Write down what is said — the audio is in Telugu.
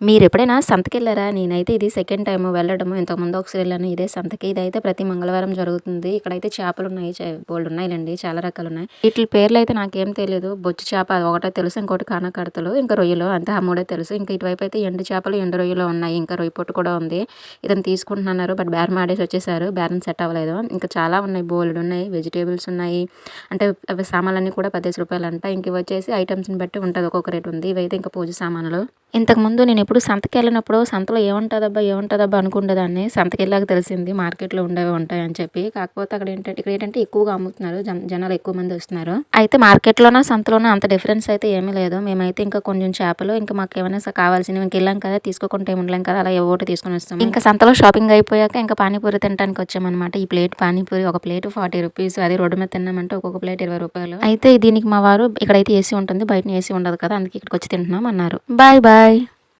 మీరెప్పుడైనా సంతకెళ్లారా? నేనైతే ఇది సెకండ్ టైమ్ వెళ్ళడము. ఇంతకుముందు ఒకసారి వెళ్ళాను ఇదే సంతకి. ఇదైతే ప్రతి మంగళవారం జరుగుతుంది. ఇక్కడైతే చేపలున్నాయి. బోలెడున్నాయిలెండి. చాలా రకాలున్నాయి. ఈటిలి పేర్లయితే నాకేం తెలీదు. బొచ్చు చేప అది ఒకటే తెలుసు. ఇంకోటి కానకడతలు, ఇంకా రొయ్యలు అంతే. ఆ మూడే తెలుసు. ఇంకా ఇటువైపయితే ఎండు చేపలు, ఎండు రొయ్యలు ఉన్నాయి. ఇంకా రొయ్య పొట్టు కూడా ఉంది. ఇతను తీసుకుంటున్నారు. బట్ బేరం ఆడేసి వచ్చేసారు. బేరం సెట్ అవ్వలేదు. ఇంకా చాలా ఉన్నాయి. బోలెడున్నాయి. వెజిటేబుల్స్ ఉన్నాయి. అంటే అవి సామాన్లన్నీ కూడా రూ. 10 ఇంక ఇవొచ్చేసి ఐటెమ్స్‌ని బట్టి ఉంటది. ఒక్కొక్క రేట్ ఉంది. ఇవైతే ఇంకా పూజ సామాన్లు. ఇంతకుముందు నేనెప్పుడు సంతకెళ్ళినప్పుడు సంతలో ఏముంటదబ్బా అనుకునేదాన్ని. సంతకెళ్ళాక తెలిసింది మార్కెట్‌లో ఉండేవే ఉంటాయని చెప్పి. కాకపోతే ఇక్కడేంటంటే ఎక్కువగా అమ్ముతున్నారు. జనాలు ఎక్కువ మంది వస్తున్నారు. అయితే మార్కెట్‌లోనా, సంతలోనా అంత డిఫరెన్స్ అయితే ఏమీ లేదు. మేమైతే ఇంకా కొంచెం చేపలు, ఇంకా మాకేమైనా కావాల్సినవి ఇంకెళ్ళాం కదా! తీసుకోకుండా ఏమి ఉండలేం కదా! అలా ఏవో ఒకటి తీసుకొని వస్తాము. ఇంకా సంతలో షాపింగ్ అయిపోయాక ఇంకా పానీపూరి తినడానికి వచ్చామనమాట. ఈ ప్లేట్ పానీపూరి ఒక ప్లేట్ రూ. 40. అది రోడ్డు మీద తిన్నామంటే ఒక్కొక్క ప్లేట్ రూ. 20. అయితే దీనికి మా వారు ఇక్కడైతే ఏసీ ఉంటుంది. బయటన ఏసీ ఉండదు కదా! అందుకే ఇక్కడికొచ్చి తింటున్నాం అన్నారు. బాయ్.